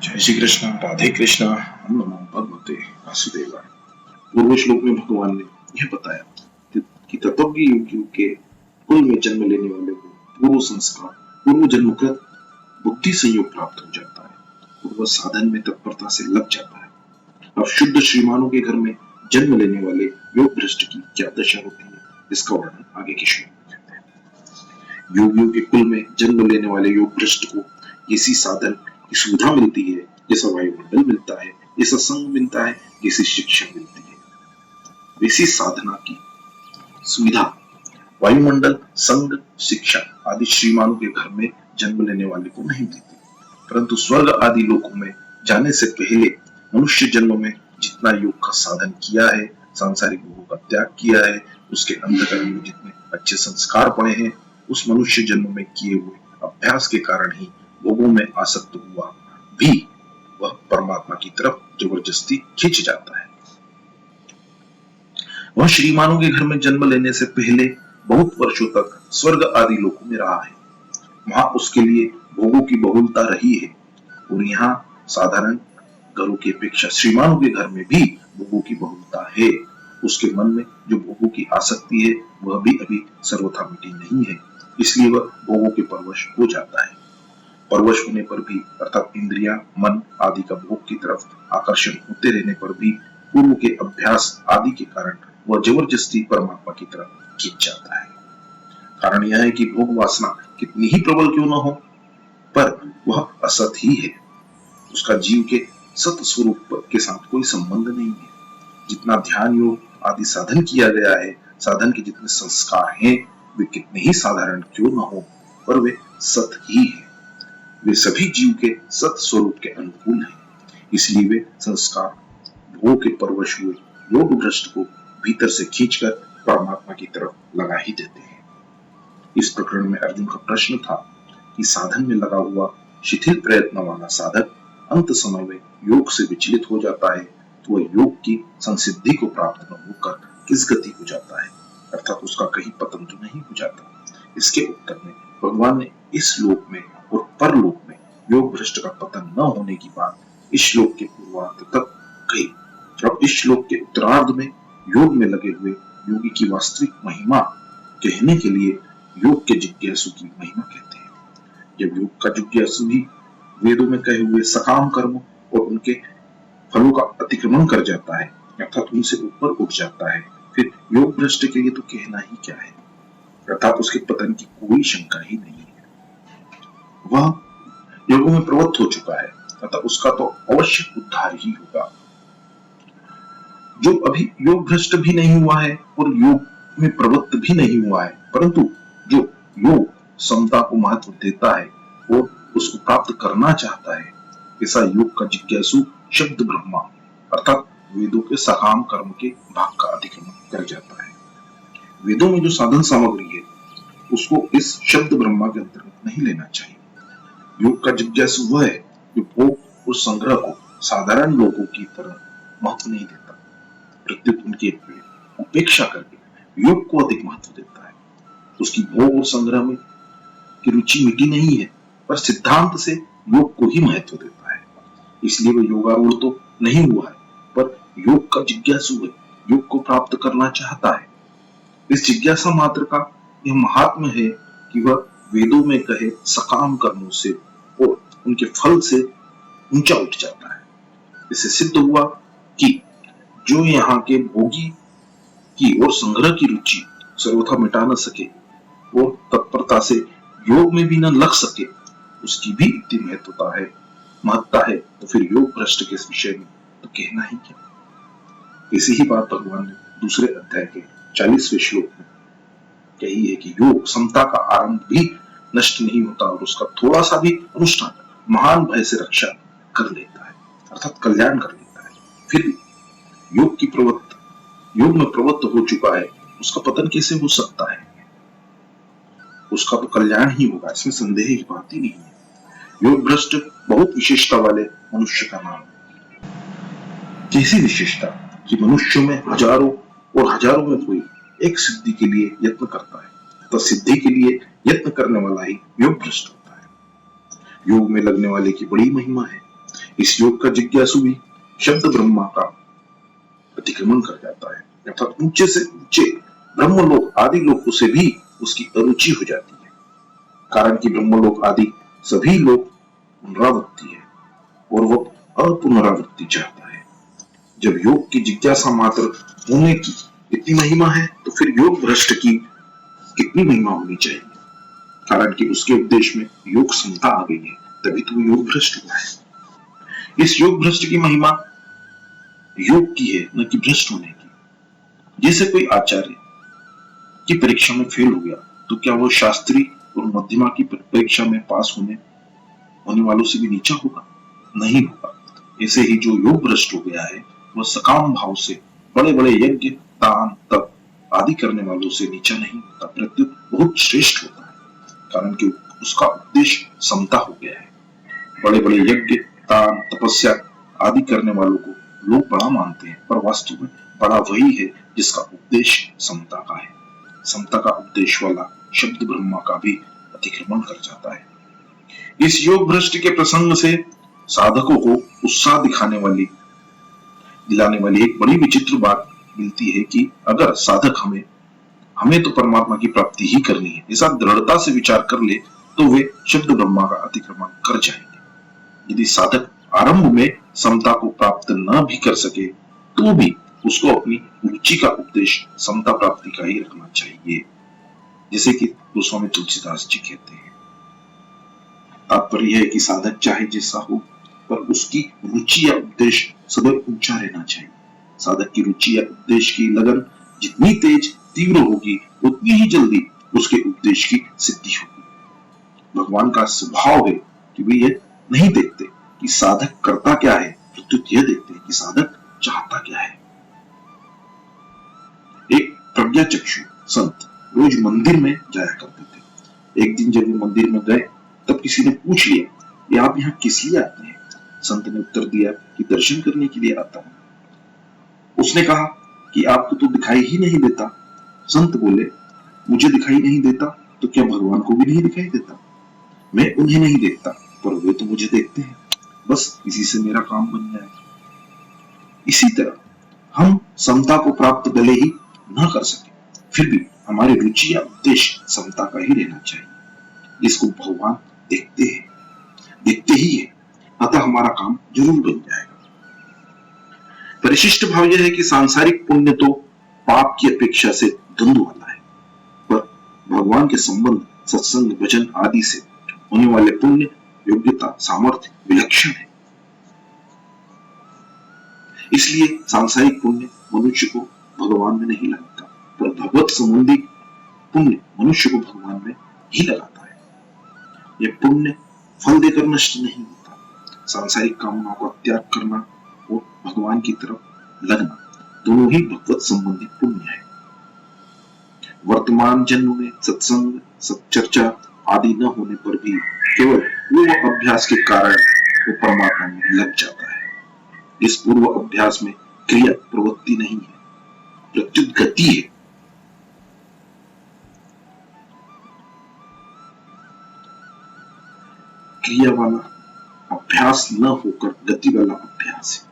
जय श्री कृष्ण, राधे कृष्ण, ओम नमो भगवते वासुदेवाय। पूर्व श्लोक में भगवान ने यह बताया कि तत्वज्ञ योगियों के कुल में जन्म लेने वाले को पूर्व संस्कार, पूर्व जन्मकृत बुद्धि संयोग प्राप्त हो जाता है और वह साधन में तत्परता से लग जाता है। अब शुद्ध श्रीमानों के घर में जन्म लेने वाले योग भ्रष्ट की क्या दशा होती है, इसका वर्णन आगे के श्लोक में करते हैं। योगियों के कुल में जन्म लेने वाले योग भ्रष्ट को किसी साधन की सुविधा मिलती है, जैसा वायुमंडल मिलता है, जैसा संग मिलता है, जैसी शिक्षा मिलती है, वैसी साधना की सुविधा वायुमंडल, संग, शिक्षा आदि श्रीमानों के घर में जन्म लेने वाले को नहीं मिलती। परंतु स्वर्ग आदि लोकों में जाने से पहले मनुष्य जन्म में जितना योग का साधन किया है, सांसारिक भोगों का त्याग किया है, उसके अंतःकरण में जितने अच्छे संस्कार पड़े हैं, उस मनुष्य जन्म में किए हुए अभ्यास के कारण ही भोगों में आसक्त हुआ भी वह परमात्मा की तरफ जबरदस्ती खिंच जाता है। वह श्रीमानों के घर में जन्म लेने से पहले बहुत वर्षों तक स्वर्ग आदि लोकों में रहा है। वहां उसके लिए भोगों की बहुलता रही है और यहाँ साधारण घरों की अपेक्षा श्रीमानों के घर में भी भोगों की बहुलता है। उसके मन में जो भोगों की आसक्ति है वह भी अभी सर्वथा मिटी नहीं है, इसलिए वह भोगों के परवश हो जाता है। परवश होने पर भी अर्थात इंद्रिया, मन आदि का भोग की तरफ आकर्षण होते रहने पर भी पूर्व के अभ्यास आदि के कारण वह जबरदस्ती परमात्मा की तरफ खींच जाता है। कारण यह है कि भोग वासना कितनी ही प्रबल क्यों न हो, पर वह असत ही है। उसका जीव के सत स्वरूप के साथ कोई संबंध नहीं है। जितना ध्यान योग आदि साधन किया गया है, साधन के जितने संस्कार हैं, वे कितने ही साधारण क्यों न हो, पर वे सत ही है। वे सभी जीव के सत स्वरूप के अनुकूल हैं, इसलिए वे संस्कार भोग के परवश हुए योग भ्रष्ट को भीतर से खींचकर परमात्मा की तरफ लगा ही देते हैं। इस प्रकरण में अर्जुन का प्रश्न था कि साधन में लगा हुआ शिथिल प्रयत्न वाला साधक अंत समय में योग से विचलित हो जाता है, तो वह योग की संसिद्धि को प्राप्त न होकर किस गति को जाता है, अर्थात उसका कहीं पतन तो नहीं हो जाता। इसके उत्तर में भगवान ने इस श्लोक में और परलोक में योग भ्रष्ट का पतन न होने की बात इस श्लोक के पूर्वार्ध तक कही। अब इस श्लोक के उत्तरार्ध में योग में लगे हुए योगी की वास्तविक महिमा कहने के लिए योग के जिज्ञासु की महिमा कहते हैं। जब योग का जिज्ञासु ही वेदों में कहे हुए सकाम कर्म और उनके फलों का अतिक्रमण कर जाता है, अर्थात उनसे ऊपर उठ जाता है, फिर योग भ्रष्ट के लिए तो कहना ही क्या है, अर्थात उसके पतन की कोई शंका ही नहीं है। वह योगों में प्रवृत्त हो चुका है, अतः उसका तो अवश्य उद्धार ही होगा। जो अभी योग भ्रष्ट भी नहीं हुआ है और योग में प्रवृत्त भी नहीं हुआ है, परंतु जो योग समता को महत्व देता है और उसको प्राप्त करना चाहता है, ऐसा योग का जिज्ञासु शब्द ब्रह्मा अर्थात वेदों के सकाम कर्म के भाग का अतिक्रमण कर जाता है। वेदों में जो साधन सामग्री है उसको इस शब्द ब्रह्मा के अंतर्गत नहीं लेना चाहिए। योग का जिज्ञासु वह है जो भोग और संग्रह को साधारण लोगों की तरह महत्व नहीं देता, प्रत्युत उनकी उपेक्षा करके योग को अधिक महत्व देता है। उसकी भोग और संग्रह में की रुचि मिटी नहीं है, पर सिद्धांत से योग को ही महत्व देता है। इसलिए वह योगारूढ़ तो नहीं हुआ है, पर योग का जिज्ञासु है, योग को प्राप्त करना चाहता है। इस जिज्ञासा मात्र का यह महात्म्य है कि वह वेदों में कहे सकाम कर्मों से और उनके फल से ऊंचा उठ जाता है। इससे सिद्ध हुआ कि जो यहाँ के भोगी की और संग्रह की रुचि सर्वथा मिटा न सके और तत्परता से योग में भी न लग सके, उसकी भी इतनी महत्ता है, तो फिर योग भ्रष्ट के इस विषय में तो कहना ही क्या। इसी ही बात भगवान ने दूसरे अध्याय के 40वें श्लोक में कही है कि योग समता का आरंभ भी नष्ट नहीं होता और उसका थोड़ा सा भी अनुष्ठान महान भय से रक्षा कर लेता है, अर्थात कल्याण कर लेता है। फिर योग में प्रवृत्त हो चुका है, उसका पतन कैसे हो सकता है, उसका तो कल्याण ही होगा, इसमें संदेह की बात ही नहीं है। योग भ्रष्ट बहुत विशेषता वाले मनुष्य का नाम है। कैसी विशेषता कि मनुष्यों में हजारों और हजारों में कोई एक सिद्धि के लिए यत्न करता है, तो सिद्धि के लिए यत्न करने वाला ही योग भ्रष्ट होता है। योग में लगने वाले की बड़ी महिमा है। इस योग का जिज्ञासु भी शब्द ब्रह्मा का अतिक्रमण कर जाता है, अर्थात ऊंचे से ऊंचे ब्रह्मलोक आदि लोकों से भी उसकी अरुचि हो जाती है। कारण कि ब्रह्मलोक आदि सभी लोग पुनरावृत्ति है और वो अपुनरावृत्ति चाहता है। जब योग की जिज्ञासा मात्र होने की इतनी महिमा है तो फिर योग भ्रष्ट की कितनी महिमा होनी चाहिए। कारण कि उसके उपदेश में योग समता आ गई है, तभी तो योग भ्रष्ट हुआ है। इस योग भ्रष्ट की महिमा योग की है, न कि भ्रष्ट होने की। जैसे कोई आचार्य की परीक्षा में फेल हो गया तो क्या वो शास्त्री और मध्यमा की परीक्षा में पास होने वालों से भी नीचा होगा? नहीं होगा। ऐसे ही जो योग भ्रष्ट हो गया है वह सकाम भाव से बड़े बड़े यज्ञ दान तप आदि करने वालों से नीचा नहीं होता, प्रत्युत बहुत श्रेष्ठ होता है। कारण कि उसका उद्देश्य समता हो गया है। बड़े बड़े यज्ञ दान तपस्या आदि करने वालों को लोग बड़ा मानते हैं, पर वास्तव में बड़ा वही है जिसका उद्देश्य समता का है। समता का उद्देश्य वाला शब्द ब्रह्मा का भी अतिक्रमण कर जाता है। इस योग भ्रष्ट के प्रसंग से साधकों को उत्साह दिलाने वाली एक बड़ी विचित्र बात मिलती है कि अगर साधक हमें तो परमात्मा की प्राप्ति ही करनी है ऐसा दृढ़ता से विचार कर ले तो वे शब्द ब्रह्मा का अतिक्रमण कर जाएंगे। यदि साधक आरंभ में समता को प्राप्त न भी कर सके तो भी उसको अपनी रुचि का उपदेश समता प्राप्ति का ही रखना चाहिए, जैसे कि गोस्वामी तुलसीदास जी कहते हैं। तात्पर्य है कि साधक चाहे जैसा हो पर उसकी रुचि या उद्देश्य सदैव ऊंचा रहना चाहिए। साधक की रुचि या उद्देश्य की लगन जितनी तेज तीव्र होगी उतनी ही जल्दी उसके उद्देश्य की सिद्धि होगी। भगवान का स्वभाव है कि वे ये नहीं देखते कि साधक करता क्या है, प्रत्युत यह देखते हैं कि साधक चाहता क्या है। एक प्रज्ञाचक्षु संत रोज मंदिर में जाया करते थे। एक दिन जब वो मंदिर में गए तब किसी ने पूछ लिया, ये आप यहाँ किस लिए आते हैं? संत ने उत्तर दिया कि दर्शन करने के लिए आता हूं। उसने कहा कि आपको तो दिखाई ही नहीं देता। संत बोले, मुझे दिखाई नहीं देता तो क्या भगवान को भी नहीं दिखाई देता? मैं उन्हें नहीं देखता पर वे तो मुझे देखते हैं, बस इसी से मेरा काम बन जाए। इसी तरह हम समता को प्राप्त भले ही न कर सके फिर भी हमारी रुचि या उद्देश्य समता का ही रहना चाहिए। इसको भगवान देखते ही है, अतः हमारा काम जरूर बन जाएगा। परिशिष्ट भाव यह है कि सांसारिक पुण्य तो पाप की अपेक्षा से द्वंद्व वाला है, पर भगवान के संबंध सत्संग भजन आदि से होने वाले पुण्य योग्यता सामर्थ्य विलक्षण है। इसलिए सांसारिक पुण्य मनुष्य को भगवान में नहीं लगाता, पर भगवत संबंधी पुण्य मनुष्य को भगवान में ही लगाता है। यह पुण्य फल देकर नष्ट नहीं होता। सांसारिक कामनाओं का त्याग करना और भगवान की तरफ लगना दोनों ही भगवत संबंधी पुण्य है। वर्तमान जन्म में सत्संग सच्चर्चा आदि न होने पर भी केवल पूर्व अभ्यास के कारण वो परमात्मा में लग जाता है। इस पूर्व अभ्यास में क्रिया प्रवृत्ति नहीं है, प्रत्युत गति है। क्रिया वाला अभ्यास न होकर गति वाला अभ्यास है।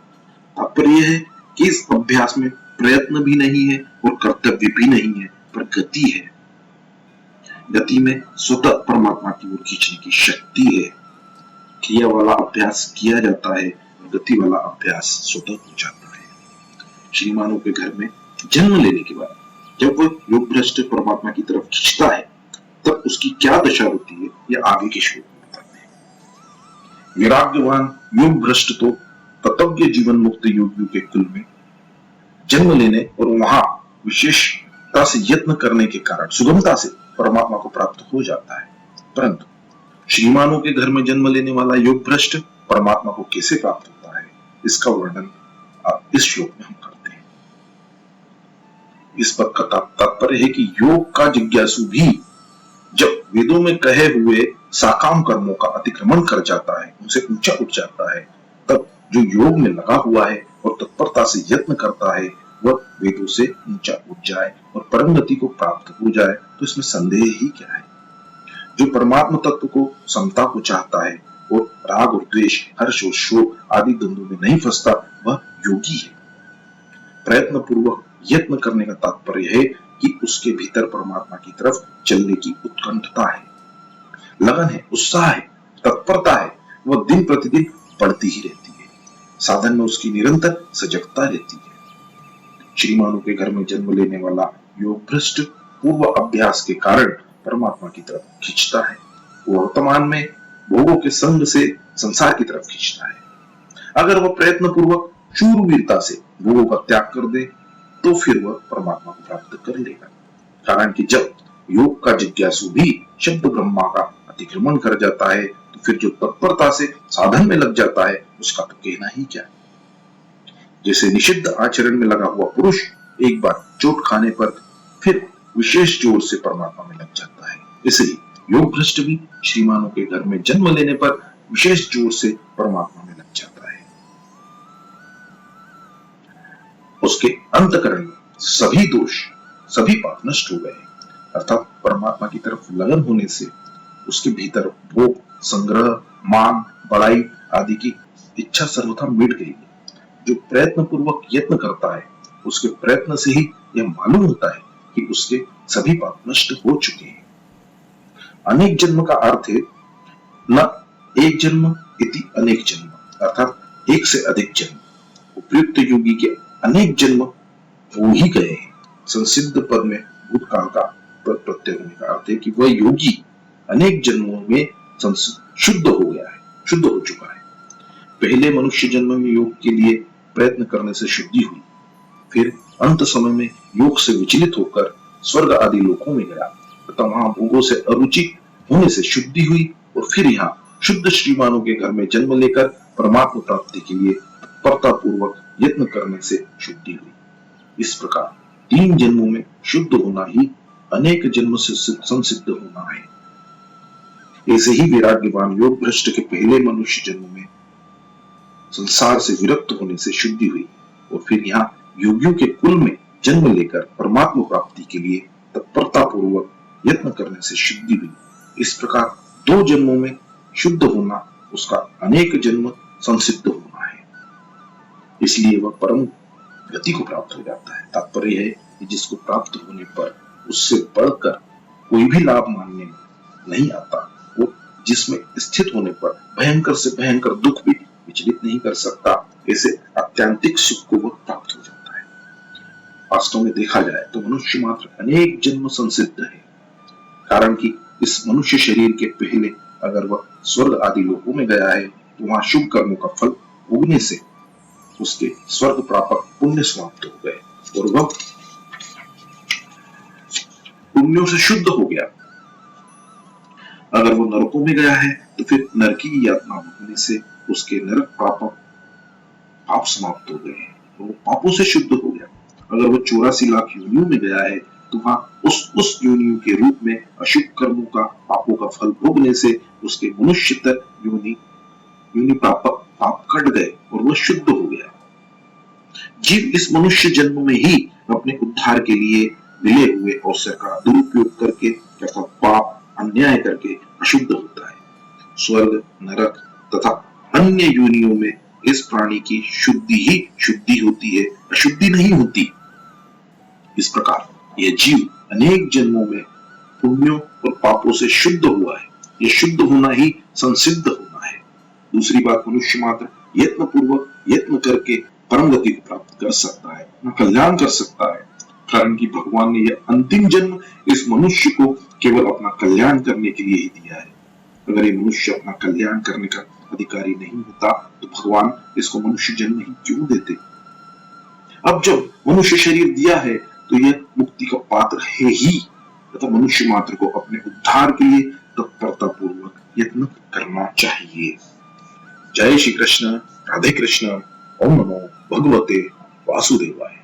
तात्पर्य यह है कि इस अभ्यास में प्रयत्न भी नहीं है और कर्तव्य भी नहीं है, पर गति है। गति में स्वतः परमात्मा की ओर खींचने की शक्ति है। क्रिया वाला अभ्यास किया जाता है और गति वाला अभ्यास स्वतः हो जाता है। श्रीमानों के घर में जन्म लेने के बाद जब वह योग भ्रष्ट परमात्मा की तरफ खींचता है तब उसकी क्या दशा होती है यह आगे के श्लोक में बताते हैं। वैराग्यवान योग भ्रष्ट तो तत्वज्ञ जीवन मुक्त योगियों के कुल में जन्म लेने और वहां विशेषता से यत्न करने के कारण सुगमता से परमात्मा को प्राप्त हो जाता है, परंतु श्रीमानों के घर में जन्म लेने वाला योग भ्रष्ट परमात्मा को कैसे प्राप्त होता है इसका वर्णन इस श्लोक में हम करते हैं। इस पद का तात्पर्य है कि योग का जिज्ञासु भी जब वेदों में कहे हुए साकाम कर्मों का अतिक्रमण कर जाता है, उनसे ऊंचा उठ जाता है, तब जो योग में लगा हुआ है और तत्परता से यत्न करता है वह वेदों से ऊंचा उठ जाए और परम गति को प्राप्त हो जाए तो इसमें संदेह ही क्या है। जो परमात्मा तत्व को समता को चाहता है और राग और द्वेष, हर्ष और शोक आदि द्वंद्वों में नहीं फंसता, वह योगी है। प्रयत्न पूर्वक यत्न करने का तात्पर्य है कि उसके भीतर परमात्मा की तरफ चलने की उत्कंठता है, लगन है, उत्साह है, तत्परता है। वह दिन प्रतिदिन बढ़ती ही रहती है। साधन में उसकी निरंतर सजगता रहती है। श्रीमानों के घर में जन्म लेने वाला योग भ्रष्ट पूर्व अभ्यास के कारण परमात्मा की तरफ खींचता है। वो वर्तमान में भोगों के संग से संसार की तरफ खींचता है। अगर वह प्रयत्न पूर्वक शूरवीरता से भोगों का त्याग कर दे तो फिर वह परमात्मा को प्राप्त कर लेगा। कारण कि जब योग का जिज्ञासु भी शब्द ब्रह्मा का अतिक्रमण कर जाता है तो फिर जो तत्परता से साधन में लग जाता है उसका तो कहना ही क्या। जैसे निषिद्ध आचरण में लगा हुआ पुरुष एक बार चोट खाने पर फिर विशेष जोर से परमात्मा में लग जाता है, इसलिए योग भ्रष्ट भी श्रीमानों के घर में जन्म लेने पर विशेष जोर से परमात्मा में लग जाता है। उसके अंतःकरण में सभी दोष, सभी पाप नष्ट हो गए, अर्थात परमात्मा की तरफ लगन होने से उसके भीतर भोग, संग्रह, मान, बड़ाई आदि की इच्छा सर्वथा मिट गई है। जो प्रयत्न पूर्वक यत्न करता है उसके प्रयत्न से ही यह मालूम होता है कि उसके सभी पाप नष्ट हो चुके हैं। अनेक जन्म का अर्थ है न एक जन्म इति अनेक जन्म, अर्थात एक से अधिक जन्म। उपयुक्त योगी के अनेक जन्म हो ही गए हैं। संसिद्ध पद में भूतकाल का प्रत्यय होने का अर्थ है कि वह योगी अनेक जन्मों में शुद्ध हो गया है, शुद्ध हो चुका है। पहले मनुष्य जन्म में योग के लिए प्रयत्न करने से शुद्धि हुई, फिर अंत समय में योग से विचलित होकर स्वर्ग आदि लोकों में गया तथा वहां भोगों से अरुचि होने से शुद्धि हुई और फिर यहाँ शुद्ध श्रीमानों के घर में जन्म लेकर परमात्मा प्राप्ति के लिए तत्परता पूर्वक यत्न करने से शुद्धि हुई। इस प्रकार 3 जन्मों में शुद्ध होना ही अनेक जन्म से संसिद्ध होना है। ऐसे ही वैराग्यवान योग भ्रष्ट के पहले मनुष्य जन्म में संसार से विरक्त होने से शुद्धि हुई और फिर यहाँ योगियों के कुल में जन्म लेकर परमात्मा प्राप्ति के लिए तत्परता पूर्वक यत्न करने से शुद्धि हुई। इस प्रकार 2 जन्मों में शुद्ध होना उसका अनेक जन्म संसिद्ध होना है, इसलिए वह परम गति को प्राप्त हो जाता है। तात्पर्य है कि जिसको प्राप्त होने पर उससे बढ़कर कोई भी लाभ मानने में नहीं आता और जिसमें स्थित होने पर भयंकर से भयंकर दुख भी विचलित नहीं कर सकता, ऐसे अत्यंतिक सुख को वह प्राप्त हो जाता है। वास्तव में देखा जाए तो मनुष्य मात्र अनेक जन्म संसिद्ध है, कारण कि इस मनुष्य शरीर के पहले अगर वह स्वर्ग आदि लोकों में गया है तो वहां शुभ कर्मों का फल भोगने से उसके स्वर्ग प्रापक पुण्य समाप्त हो गए और वह पुण्यों से शुद्ध हो गया। अगर वो नरकों में गया है तो फिर नरकी की यातना होने से उसके नरक प्रापक पाप समाप्त हो गए हैं और वो पापों से शुद्ध हो गया। अगर वो 84 लाख योनियों में गया है तो वहां उस योनियों के रूप में अशुभ कर्मों का, पापों का फल भोगने से उसके मनुष्यतर योनि प्रापक पाप कट गए और वह शुद्ध हो गया। जीव इस मनुष्य जन्म में ही अपने उद्धार के लिए मिले हुए अवसर का दुरुपयोग करके तथा पाप अन्याय करके अशुद्ध होता है। स्वर्ग, नरक तथा अन्य योनियों में इस प्राणी की शुद्धि ही शुद्धि होती है, अशुद्धि नहीं होती। इस प्रकार यह जीव अनेक जन्मों में पुण्यों और पापों से शुद्ध हुआ है। यह शुद्ध होना ही संसिद्ध होना है। दूसरी बात, मनुष्य मात्र यत्न पूर्वक यत्न करके परम गति को प्राप्त कर सकता है, न कल्याण कर सकता है, कारण कि भगवान ने यह अंतिम जन्म इस मनुष्य को केवल अपना कल्याण करने के लिए ही दिया है। अगर ये मनुष्य अपना कल्याण करने का अधिकारी नहीं होता तो भगवान इसको मनुष्य जन्म ही क्यों देते। अब जब मनुष्य शरीर दिया है तो यह मुक्ति का पात्र है ही, तथा मनुष्य मात्र को अपने उद्धार के लिए तत्परता पूर्वक यत्न करना चाहिए। जय श्री कृष्ण, राधे कृष्ण। ओम नमो भगवते वासुदेवाय।